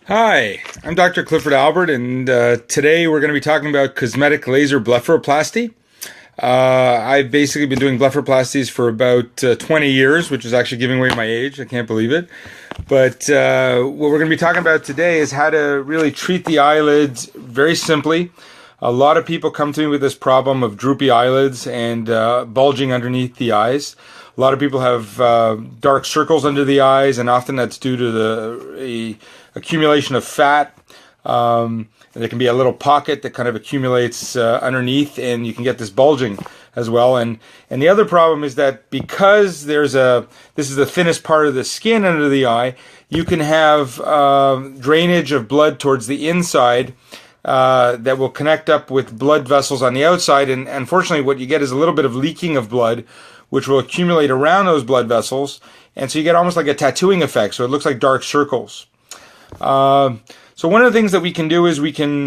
Hi, I'm Dr. Clifford Albert, and today we're going to be talking about cosmetic laser blepharoplasty. I've basically been doing blepharoplasties for about 20 years, which is actually giving away my age. I can't believe it. But what we're going to be talking about today is how to really treat the eyelids very simply. A lot of people come to me with this problem of droopy eyelids and bulging underneath the eyes. A lot of people have dark circles under the eyes, and often that's due to the accumulation of fat. There can be a little pocket that kind of accumulates underneath, and you can get this bulging as well. And the other problem is that because this is the thinnest part of the skin under the eye, you can have drainage of blood towards the inside that will connect up with blood vessels on the outside. And unfortunately, what you get is a little bit of leaking of blood, which will accumulate around those blood vessels. And so you get almost like a tattooing effect. So it looks like dark circles. So one of the things that we can do is we can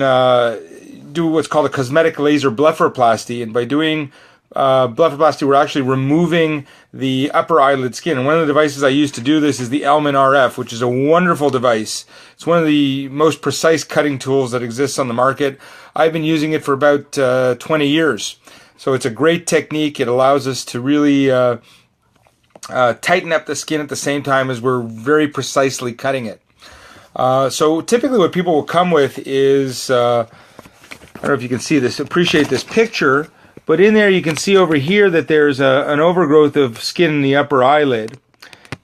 do what's called a cosmetic laser blepharoplasty. And by doing blepharoplasty, we're actually removing the upper eyelid skin. And one of the devices I use to do this is the Ellman RF, which is a wonderful device. It's one of the most precise cutting tools that exists on the market. I've been using it for about 20 years. So it's a great technique. It allows us to really tighten up the skin at the same time as we're very precisely cutting it. So typically what people will come with is, I don't know if you can see this, appreciate this picture, but in there you can see over here that there's an overgrowth of skin in the upper eyelid.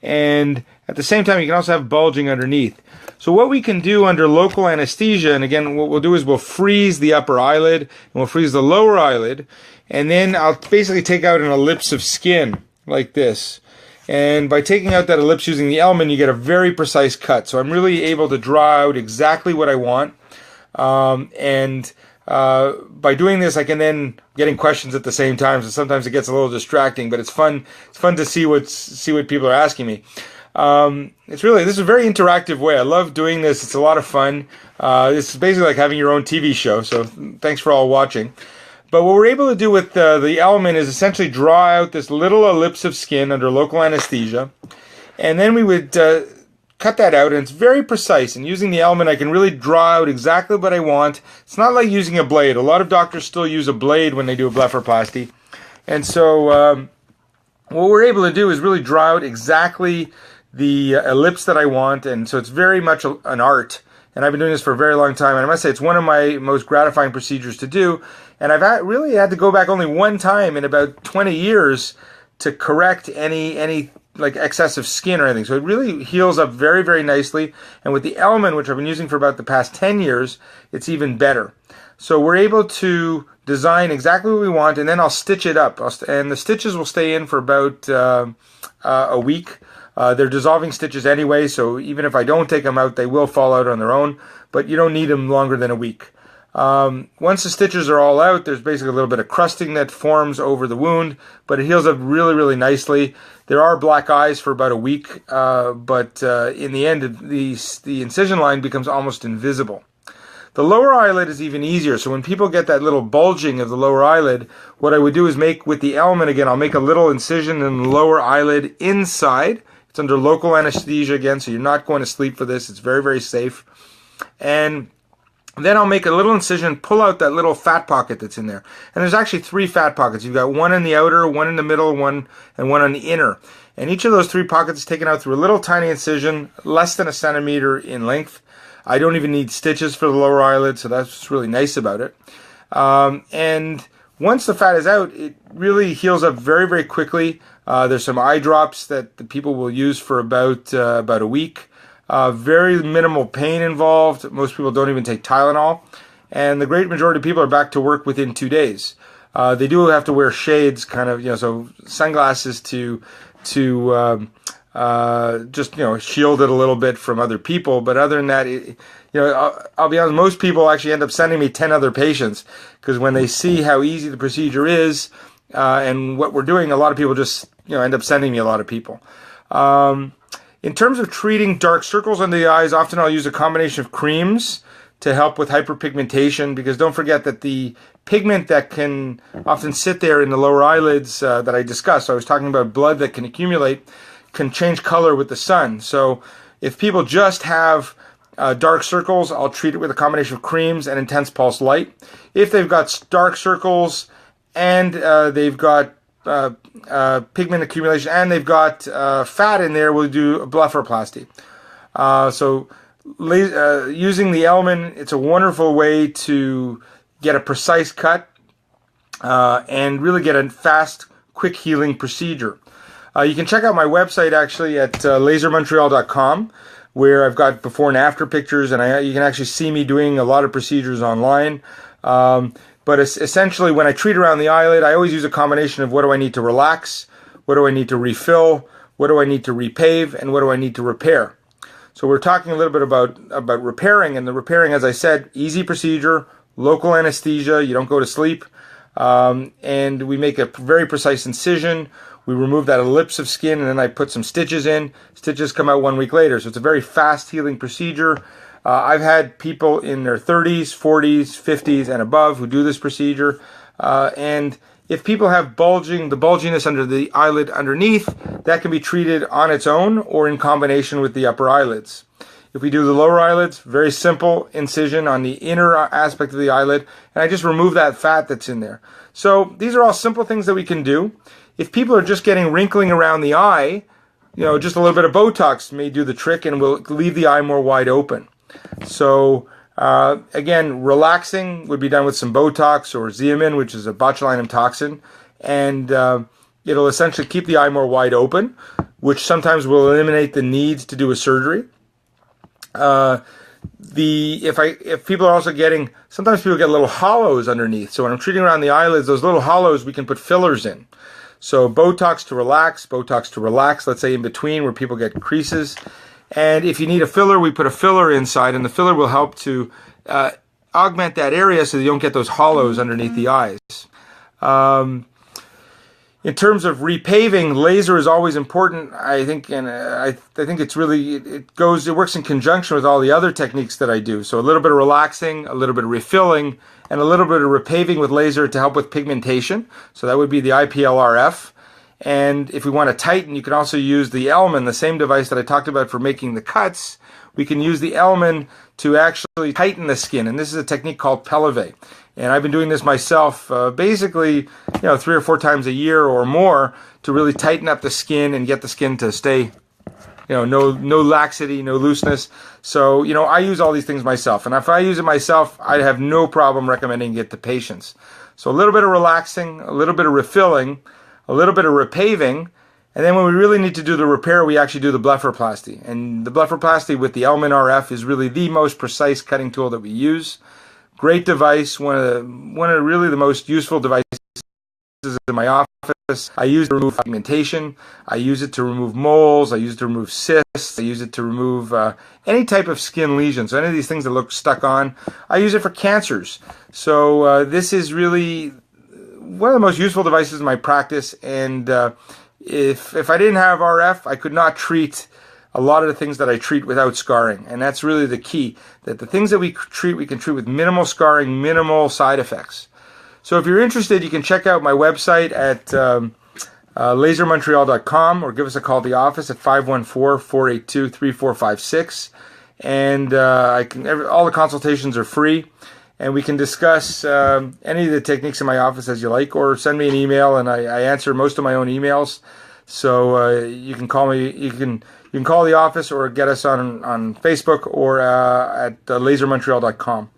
And at the same time you can also have bulging underneath. So what we can do under local anesthesia, and again what we'll do is we'll freeze the upper eyelid, and we'll freeze the lower eyelid, and then I'll basically take out an ellipse of skin like this. And by taking out that ellipse using the Ellman, you get a very precise cut. So I'm really able to draw out exactly what I want. By doing this, I can then getting questions at the same time. So sometimes it gets a little distracting, but it's fun. It's fun to see what people are asking me. This is a very interactive way. I love doing this. It's a lot of fun. This is basically like having your own TV show. So thanks for all watching. But what we're able to do with the Ellman is essentially draw out this little ellipse of skin under local anesthesia. And then we would cut that out, and it's very precise. And using the Ellman, I can really draw out exactly what I want. It's not like using a blade. A lot of doctors still use a blade when they do a blepharoplasty. And so what we're able to do is really draw out exactly the ellipse that I want. And so it's very much an art. And I've been doing this for a very long time. And I must say it's one of my most gratifying procedures to do. And I've really had to go back only one time in about 20 years to correct any like excessive skin or anything. So it really heals up very, very nicely. And with the Ellman, which I've been using for about the past 10 years, it's even better. So we're able to design exactly what we want, and then I'll stitch it up. And the stitches will stay in for about a week. They're dissolving stitches anyway, so even if I don't take them out, they will fall out on their own, but you don't need them longer than a week. Once the stitches are all out, there's basically a little bit of crusting that forms over the wound, but it heals up really, really nicely. There are black eyes for about a week, but in the end, the incision line becomes almost invisible. The lower eyelid is even easier, so when people get that little bulging of the lower eyelid, what I would do is make, with the Ellman again, I'll make a little incision in the lower eyelid inside. It's under local anesthesia again, so you're not going to sleep for this. It's very, very safe. And then I'll make a little incision, pull out that little fat pocket that's in there. And there's actually 3 fat pockets. You've got one in the outer, one in the middle, and one on the inner. And each of those 3 pockets is taken out through a little tiny incision, less than a centimeter in length. I don't even need stitches for the lower eyelid, so that's what's really nice about it. And once the fat is out, it really heals up very, very quickly. There's some eye drops that the people will use for about a week. Very minimal pain involved. Most people don't even take Tylenol. And the great majority of people are back to work within 2 days. They do have to wear shades, kind of, so sunglasses to just, shield it a little bit from other people. But other than that, I'll be honest, most people actually end up sending me 10 other patients, because when they see how easy the procedure is and what we're doing, a lot of people just, end up sending me a lot of people. In terms of treating dark circles under the eyes, often I'll use a combination of creams to help with hyperpigmentation, because don't forget that the pigment that can often sit there in the lower eyelids that I discussed, I was talking about blood that can accumulate, can change color with the sun. So if people just have dark circles, I'll treat it with a combination of creams and intense pulse light. If they've got dark circles and they've got pigment accumulation and they've got fat in there, we'll do a blepharoplasty. So using the Ellman, it's a wonderful way to get a precise cut and really get a fast, quick healing procedure. You can check out my website actually at lasermontreal.com, where I've got before and after pictures, and you can actually see me doing a lot of procedures online. But essentially, when I treat around the eyelid, I always use a combination of what do I need to relax, what do I need to refill, what do I need to repave, and what do I need to repair. So we're talking a little bit about repairing, and the repairing, as I said, easy procedure, local anesthesia, you don't go to sleep, and we make a very precise incision. We remove that ellipse of skin, and then I put some stitches in. Stitches come out 1 week later, so it's a very fast healing procedure. I've had people in their 30s, 40s, 50s, and above who do this procedure. And if people have the bulginess under the eyelid underneath, that can be treated on its own or in combination with the upper eyelids. If we do the lower eyelids, very simple incision on the inner aspect of the eyelid, and I just remove that fat that's in there. So these are all simple things that we can do. If people are just getting wrinkling around the eye, just a little bit of Botox may do the trick and will leave the eye more wide open. So again, relaxing would be done with some Botox or Xeomin, which is a botulinum toxin, and it'll essentially keep the eye more wide open, which sometimes will eliminate the need to do a surgery. If people are also sometimes people get little hollows underneath. So when I'm treating around the eyelids, those little hollows, we can put fillers in. So Botox to relax, let's say in between where people get creases. And if you need a filler, we put a filler inside, and the filler will help to augment that area so that you don't get those hollows underneath the eyes. In terms of repaving, laser is always important, I think, and I think it's really, it works in conjunction with all the other techniques that I do. So a little bit of relaxing, a little bit of refilling, and a little bit of repaving with laser to help with pigmentation. So that would be the Ellman RF. And if we want to tighten, you can also use the Ellman, the same device that I talked about for making the cuts. We can use the Ellman to actually tighten the skin, and this is a technique called peleve. And I've been doing this myself basically 3 or 4 times a year or more to really tighten up the skin and get the skin to stay, no laxity, no looseness. So, I use all these things myself. And if I use it myself, I have no problem recommending it to patients. So a little bit of relaxing, a little bit of refilling, a little bit of repaving, and then when we really need to do the repair, we actually do the blepharoplasty. And the blepharoplasty with the Ellman RF is really the most precise cutting tool that we use. Great device, one of really the most useful devices in my office. I use it to remove pigmentation. I use it to remove moles. I use it to remove cysts. I use it to remove any type of skin lesions. So any of these things that look stuck on. I use it for cancers. So this is really one of the most useful devices in my practice. And if I didn't have RF, I could not treat a lot of the things that I treat without scarring. And that's really the key, that the things that we can treat with minimal scarring, minimal side effects. So if you're interested, you can check out my website at lasermontreal.com or give us a call at the office at 514-482-3456. And all the consultations are free. And we can discuss any of the techniques in my office as you like, or send me an email, and I answer most of my own emails. So you can call me. You can call the office or get us on Facebook or at lasermontreal.com.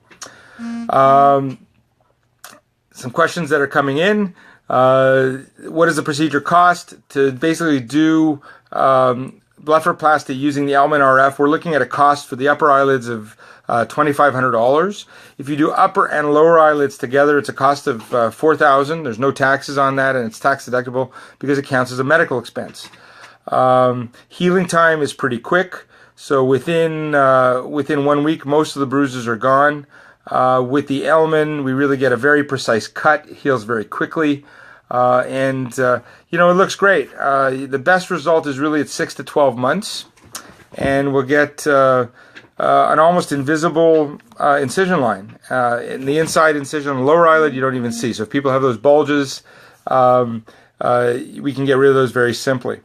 Some questions that are coming in. What does the procedure cost to basically do blepharoplasty using the Ellman RF? We're looking at a cost for the upper eyelids of $2,500. If you do upper and lower eyelids together, it's a cost of $4,000. There's no taxes on that, and it's tax deductible because it counts as a medical expense. Healing time is pretty quick, so within 1 week, most of the bruises are gone. With the Ellman, we really get a very precise cut. It heals very quickly, and it looks great. The best result is really at 6 to 12 months, and we'll get an almost invisible incision line. In the inside incision on the lower eyelid, you don't even see. So if people have those bulges, we can get rid of those very simply.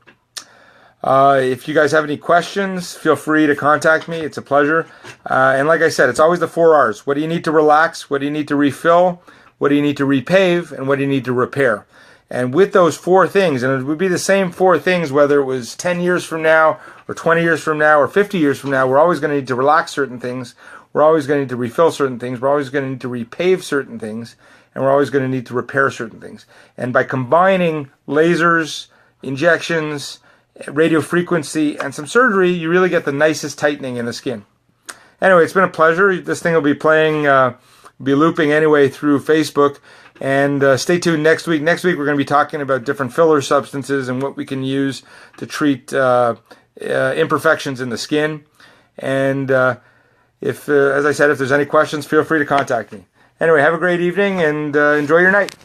If you guys have any questions, feel free to contact me. It's a pleasure. And like I said, it's always the 4 R's. What do you need to relax? What do you need to refill? What do you need to repave? And what do you need to repair? And with those 4 things, and it would be the same 4 things whether it was 10 years from now, or 20 years from now, or 50 years from now, we're always going to need to relax certain things. We're always going to need to refill certain things. We're always going to need to repave certain things. And we're always going to need to repair certain things. And by combining lasers, injections, radio frequency, and some surgery, you really get the nicest tightening in the skin. Anyway, it's been a pleasure. This thing will be playing, be looping anyway through Facebook. And stay tuned next week. Next week we're going to be talking about different filler substances and what we can use to treat imperfections in the skin. And if, as I said, if there's any questions, feel free to contact me. Anyway, have a great evening and enjoy your night.